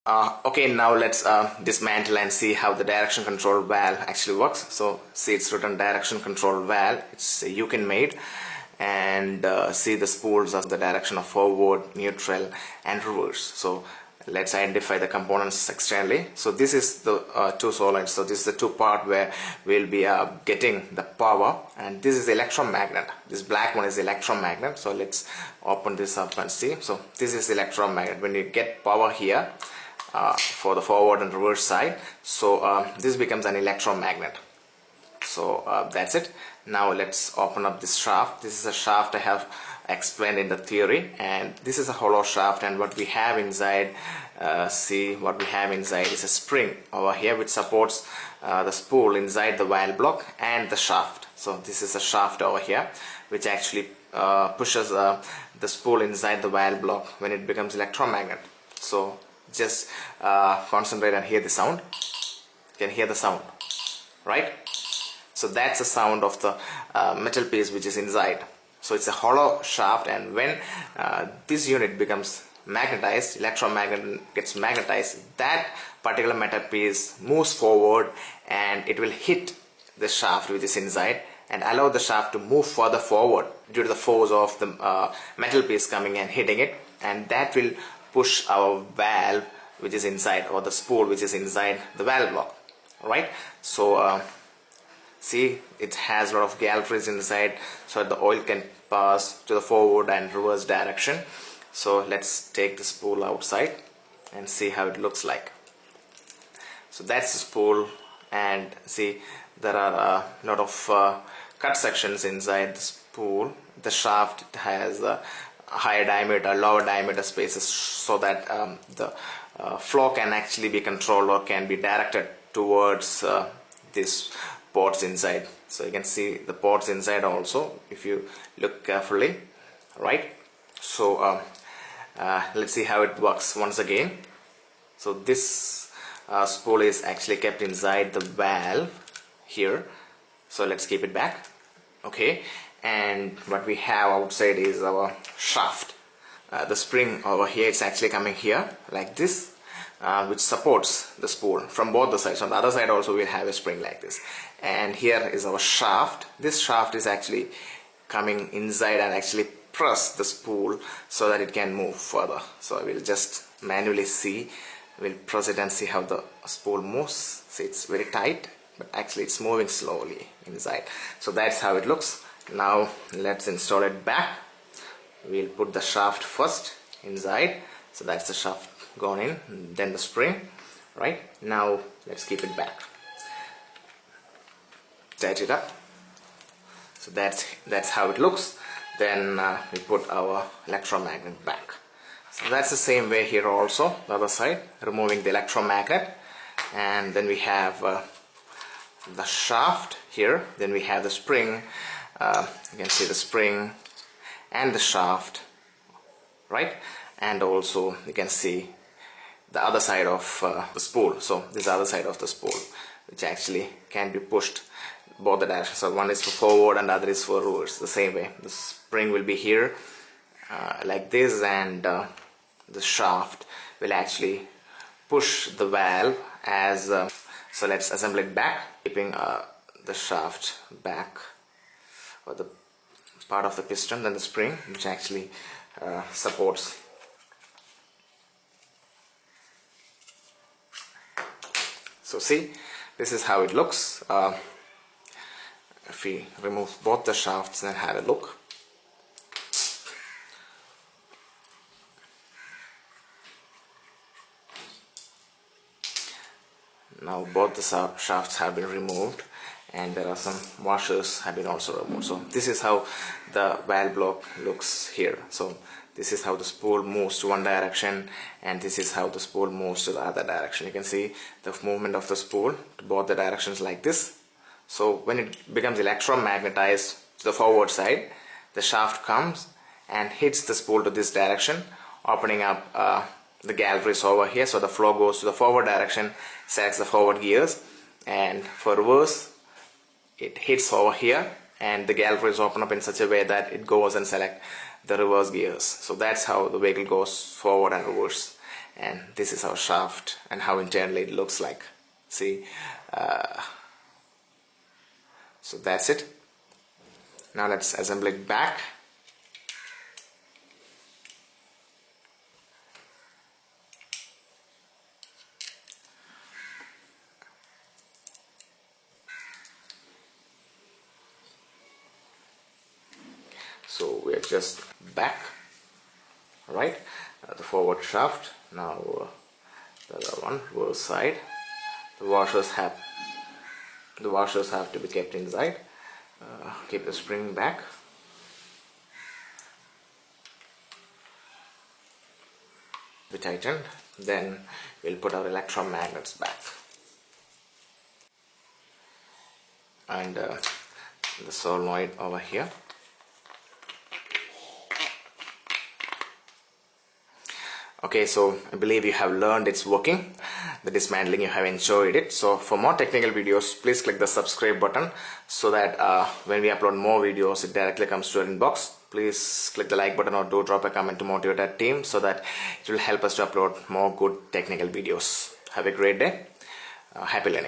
Okay, now let's dismantle and see how the direction control valve actually works. So see, it's written direction control valve. It's UK made, and see the spools of the direction of forward, neutral and reverse. So let's identify the components externally. So this is the two solids. So this is the two part where we'll be getting the power, and this is the electromagnet. This black one is the electromagnet. So let's open this up and see. So this is the electromagnet. When you get power here for the forward and reverse side, so this becomes an electromagnet. So that's it. Now let's open up this shaft. This is a shaft I have explained in the theory, and this is a hollow shaft, and what we have inside, see what we have inside is a spring over here which supports the spool inside the valve block and the shaft. So this is a shaft over here which actually pushes the spool inside the valve block when it becomes electromagnet. So just concentrate and hear the sound. You can hear the sound, right? So that's the sound of the metal piece which is inside. So it's a hollow shaft, and when this unit becomes magnetized, electromagnet gets magnetized, that particular metal piece moves forward and it will hit the shaft which is inside and allow the shaft to move further forward due to the force of the metal piece coming and hitting it, and that will push our valve which is inside, or the spool which is inside the valve block. Alright, so see, it has a lot of galleries inside so that the oil can pass to the forward and reverse direction. So let's take the spool outside and see how it looks like. So that's the spool, and see there are a lot of cut sections inside the spool. The shaft has a higher diameter, lower diameter spaces, so that the flow can actually be controlled or can be directed towards this ports inside. So you can see the ports inside also if you look carefully, right? So let's see how it works once again. So this spool is actually kept inside the valve here, so let's keep it back. Okay, and what we have outside is our shaft. The spring over here, it's actually coming here like this, which supports the spool from both the sides. On the other side also we'll have a spring like this, and here is our shaft. This shaft is actually coming inside and actually press the spool so that it can move further. So we'll just manually see, we'll press it and see how the spool moves. See, it's very tight, but actually it's moving slowly inside. So that's how it looks. Now let's install it back. We'll put the shaft first inside. So that's the shaft gone in, then the spring. Right, now let's keep it back, tight it up. So that's how it looks. Then we put our electromagnet back. So that's the same way here also, the other side, removing the electromagnet, and then we have the shaft here, then we have the spring. You can see the spring and the shaft, right? And also you can see the other side of the spool. So this is the other side of the spool, which actually can be pushed both the directions. So one is for forward and the other is for reverse. The same way, the spring will be here like this, and the shaft will actually push the valve as so let's assemble it back, keeping the shaft back, or the part of the piston, then the spring which actually supports. So see, this is how it looks. If we remove both the shafts and have a look. Now both the shafts have been removed, and there are some washers have been also removed. So this is how the valve block looks here. So this is how the spool moves to one direction, and this is how the spool moves to the other direction. You can see the movement of the spool to both the directions like this. So when it becomes electromagnetized to the forward side, the shaft comes and hits the spool to this direction, opening up the galleries over here. So the flow goes to the forward direction, selects the forward gears, and for reverse it hits over here, and the galleries open up in such a way that it goes and select the reverse gears. So that's how the vehicle goes forward and reverse. and this is our shaft and how internally it looks like. See, so that's it. Now let's assemble it back. So we are just back, right? The forward shaft. Now the other one, reverse side. The washers have to be kept inside. Keep the spring back. Be tightened. Then we'll put our electromagnets back. And the solenoid over here. Okay, so I believe you have learned its working, the dismantling, you have enjoyed it. So for more technical videos, please click the subscribe button so that when we upload more videos, it directly comes to your inbox. Please click the like button or do drop a comment to motivate our team so that it will help us to upload more good technical videos. Have a great day. Happy learning.